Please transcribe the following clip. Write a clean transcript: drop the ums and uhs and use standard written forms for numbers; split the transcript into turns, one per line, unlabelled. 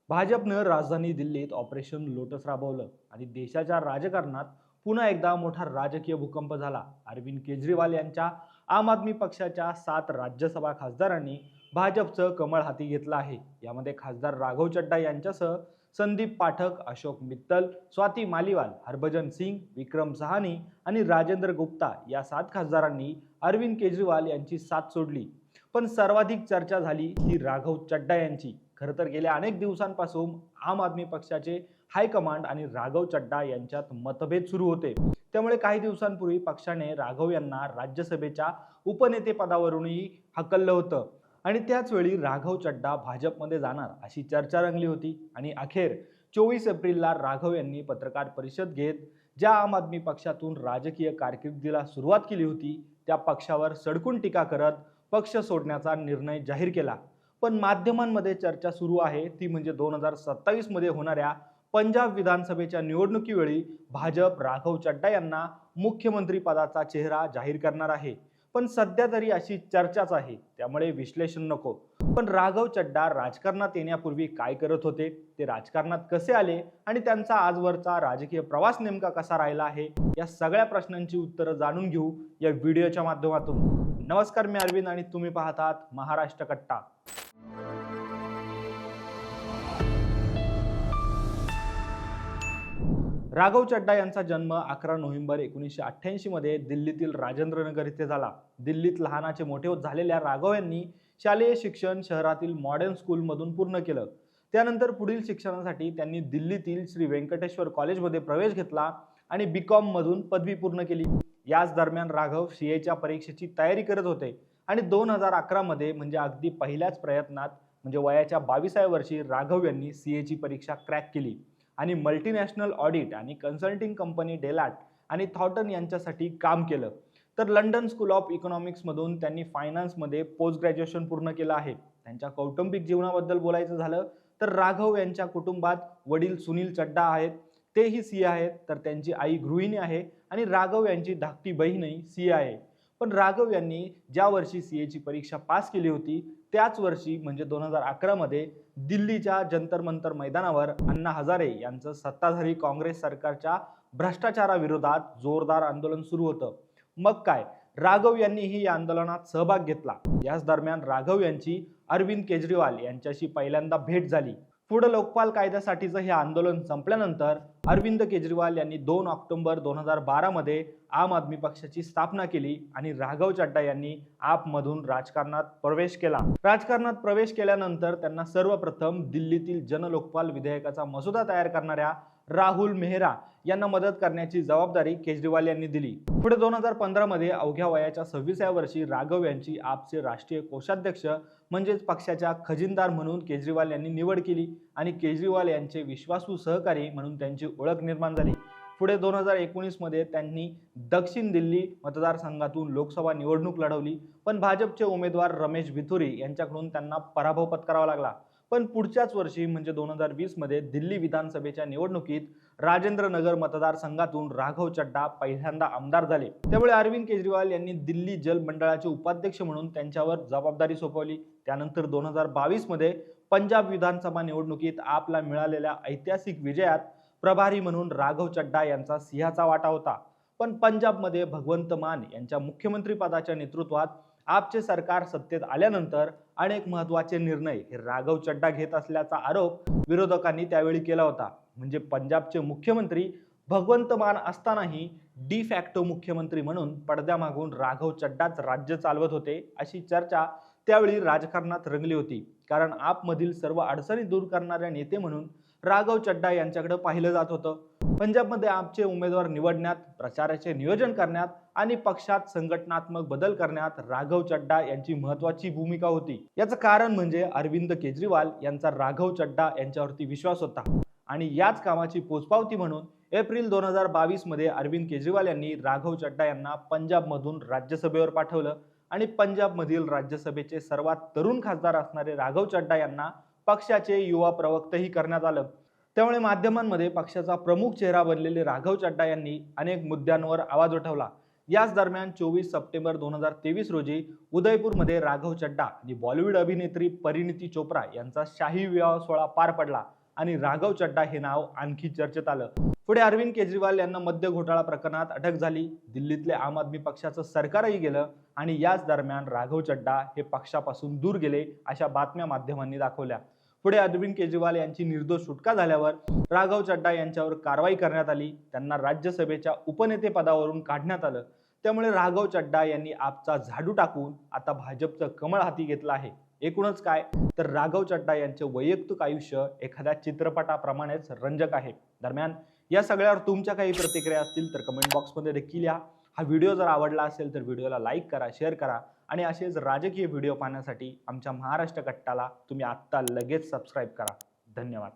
भाजपनं राजधानी दिल्लीत ऑपरेशन लोटस राबवलं आणि देशाच्या राजकारणात पुन्हा एकदा मोठा राजकीय भूकंप झाला। अरविंद केजरीवाल यांच्या आम आदमी पक्षाच्या 7 राज्यसभा खासदारांनी भाजपचं कमळ हाती घेतलं आहे। यामध्ये खासदार राघव चड्डा यांच्यासह संदीप पाठक, अशोक मित्तल, स्वाती मालीवाल, हरभजन सिंग, विक्रम सहानी आणि राजेंद्र गुप्ता या 7 खासदारांनी अरविंद केजरीवाल यांची साथ सोडली। पण सर्वाधिक चर्चा झाली ती राघव चड्डा यांची। खरं तर गेल्या अनेक दिवसांपासून आम आदमी पक्षाचे हायकमांड आणि राघव चड्डा यांच्यात मतभेद सुरू होते। त्यामुळे काही दिवसांपूर्वी पक्षाने राघव यांना राज्यसभेच्या उपनेतेपदावरूनही हकललं होतं आणि त्याच वेळी राघव चड्डा भाजपमध्ये जाणार अशी चर्चा रंगली होती। आणि अखेर 24 एप्रिलला राघव यांनी पत्रकार परिषद घेत ज्या आम आदमी पक्षातून राजकीय कारकिर्दीला सुरुवात केली होती त्या पक्षावर सडकून टीका करत पक्ष सोडण्याचा निर्णय जाहीर केला। पण माध्यमांमध्ये चर्चा सुरू आहे ती म्हणजे 2027 मध्ये होणाऱ्या पंजाब विधानसभेच्या निवडणुकीवेळी भाजप राघव चड्डा यांना मुख्यमंत्री पदाचा चेहरा जाहीर करणार आहे। पण सध्या तरी अशी चर्चाच आहे, त्यामुळे विश्लेषण नको। पण राघव चड्डा राजकारणात येण्यापूर्वी काय करत होते, ते राजकारणात कसे आले आणि त्यांचा आजवरचा राजकीय प्रवास नेमका कसा राहिला आहे, या सगळ्या प्रश्नांची उत्तरं जाणून घेऊ या व्हिडिओच्या माध्यमातून। नमस्कार, मी अरविंद आणि तुम्ही पाहतात महाराष्ट्र कट्टा। राघव चड्डा यांचा जन्म 11 नोव्हेंबर 1988 मध्ये दिल्लीतील राजेंद्र नगर येथे झाला। दिल्लीत लहानाचे मोठे झालेल्या राघव यांनी शालेय शिक्षण शहरातील मॉडर्न स्कूलमधून पूर्ण केलं। त्यानंतर पुढील शिक्षणासाठी त्यांनी दिल्लीतील श्री व्यंकटेश्वर कॉलेजमध्ये प्रवेश घेतला आणि बीकॉम मधून पदवी पूर्ण केली। याच दरम्यान राघव सीएच्या परीक्षेची तयारी करत होते आणि 2011 मध्ये म्हणजे अगदी पहिल्याच प्रयत्नात म्हणजे वयाच्या 22व्या वर्षी राघव यांनी सीएची परीक्षा क्रॅक केली आणि मल्टीनॅशनल ऑडिट आणि कन्सल्टिंग कंपनी डेलॉट आणि थॉर्टन यांच्यासाठी काम केलं। तर लंडन स्कूल ऑफ इकॉनॉमिक्समधून त्यांनी फायनान्समध्ये पोस्ट ग्रॅज्युएशन पूर्ण केलं आहे। त्यांच्या कौटुंबिक जीवनाबद्दल बोलायचं झालं तर राघव यांच्या कुटुंबात वडील सुनील चड्डा आहेत, तेही सीए आहेत, तर त्यांची आई गृहिणी आहे आणि राघव यांची धाकटी बहीणही सीए आहे। पण राघव यांनी ज्या वर्षी सीएची परीक्षा पास केली होती त्याच वर्षी म्हणजे 2011 मध्ये दिल्लीच्या जंतर मंतर मैदानावर अण्णा हजारे यांचं सत्ताधारी काँग्रेस सरकारच्या भ्रष्टाचाराविरोधात जोरदार आंदोलन सुरू होतं। मग काय, राघव यांनीही या आंदोलनात सहभाग घेतला। याच दरम्यान राघव यांची अरविंद केजरीवाल यांच्याशी पहिल्यांदा भेट झाली। पुढे लोकपाल कायद्यासाठीचं हे आंदोलन संपल्यानंतर अरविंद केजरीवाल यांनी 2 ऑक्टोबर 2012 मध्ये आम आदमी पक्षाची स्थापना केली आणि राघव चड्डा यांनी आपमधून राजकारणात प्रवेश केला। राजकारणात प्रवेश केल्यानंतर त्यांना सर्वप्रथम दिल्लीतील जनलोकपाल विधेयकाचा मसुदा तयार करणाऱ्या राहुल मेहरा यांना मदत करण्याची जबाबदारी केजरीवाल यांनी दिली। पुढे 2015 मध्ये अवघ्या वयाच्या 26व्या वर्षी राघव यांची आपचे राष्ट्रीय कोषाध्यक्ष म्हणजेच पक्षाच्या खजिनदार म्हणून केजरीवाल यांनी निवड केली आणि केजरीवाल यांचे विश्वासू सहकारी म्हणून त्यांची ओळख निर्माण झाली। पुढे 2019 मध्ये त्यांनी दक्षिण दिल्ली मतदारसंघातून लोकसभा निवडणूक लढवली, पण भाजपचे उमेदवार रमेश बिथुरी यांच्याकडून त्यांना पराभव पत्करावा लागला। पण पुढच्याच वर्षी म्हणजे 2020 मध्ये दिल्ली विधानसभेच्या निवडणुकीत राजेंद्र नगर मतदारसंघातून राघव चड्डा पहिल्यांदा आमदार झाले। त्यामुळे अरविंद केजरीवाल यांनी दिल्ली जल मंडळाचे उपाध्यक्ष म्हणून त्यांच्यावर जबाबदारी सोपवली। त्यानंतर 2022 मध्ये पंजाब विधानसभा निवडणुकीत आपला मिळालेल्या ऐतिहासिक विजयात प्रभारी म्हणून राघव चड्डा यांचा सिंहाचा वाटा होता। पण पंजाबमध्ये भगवंत मान यांच्या मुख्यमंत्री पदाच्या नेतृत्वात आपचे सरकार सत्तेत आल्यानंतर अनेक महत्त्वाचे निर्णय हे राघव चड्डा घेत असल्याचा आरोप विरोधकांनी त्यावेळी केला होता। म्हणजे पंजाबचे मुख्यमंत्री भगवंत मान असतानाही डी फॅक्टो मुख्यमंत्री म्हणून पडद्यामागून राघव चड्डाच राज्य चालवत होते अशी चर्चा त्यावेळी राजकारणात रंगली होती। कारण आपमधील सर्व अडचणी दूर करणारे नेते म्हणून राघव चड्डा यांच्याकडे पाहिलं जात होतं। पंजाबमध्ये आपचे उमेदवार निवडण्यात, प्रचाराचे नियोजन करण्यात आणि पक्षात संघटनात्मक बदल करण्यात राघव चड्डा यांची महत्त्वाची भूमिका होती। याचं कारण म्हणजे अरविंद केजरीवाल यांचा राघव चड्डा यांच्यावरती विश्वास होता आणि याच कामाची पोचपावती म्हणून एप्रिल 2022 मध्ये अरविंद केजरीवाल यांनी राघव चड्डा यांना पंजाबमधून राज्यसभेवर पाठवलं आणि पंजाबमधील राज्यसभेचे सर्वात तरुण खासदार असणारे राघव चड्डा यांना पक्षाचे युवा प्रवक्तही करण्यात आलं। त्यामुळे माध्यमांमध्ये पक्षाचा प्रमुख चेहरा बनलेले राघव चड्डा यांनी अनेक मुद्द्यांवर आवाज उठवला। याच दरम्यान 24 सप्टेंबर 2023 रोजी उदयपूरमध्ये राघव चड्डा आणि बॉलिवूड अभिनेत्री परिणीती चोप्रा यांचा शाही विवाह सोहळा पार पडला आणि राघव चड्डा हे नाव आणखी चर्चेत आलं. पुढे अरविंद केजरीवाल यांना मद्य घोटाळा प्रकरणात अटक झाली. दिल्लीतले आम आदमी पक्षाचं सरकारही गेलं आणि याच दरम्यान राघव चड्डा हे पक्षापासून दूर गेले अशा बातम्या माध्यमांनी दाखवल्या. पुढे अरविंद केजरीवाल यांची निर्दोष सुटका झाल्यावर राघव चड्डा यांच्यावर कारवाई करण्यात आली. त्यांना राज्यसभेच्या उपनेते पदावरून काढण्यात आलं. त्यामुळे राघव चड्डा यांनी आपचा झाडू टाकून आता भाजपचं कमळ हाती घेतलं आहे. एकूणच काय तर राघव चड्डा यांचे वैयक्तिक आयुष्य एखाद्या चित्रपटाप्रमाणेच रंजक आहे. दरम्यान या सगळ्यावर तुमच्या काही प्रतिक्रिया असतील तर कमेंट बॉक्समध्ये देखील या. हा व्हिडिओ जर आवडला असेल तर व्हिडिओला लाईक करा, शेअर करा आणि असेच राजकीय व्हिडिओ पाहण्यासाठी आमच्या महाराष्ट्र कट्टाला तुम्ही आत्ता लगेच सबस्क्राईब करा. धन्यवाद.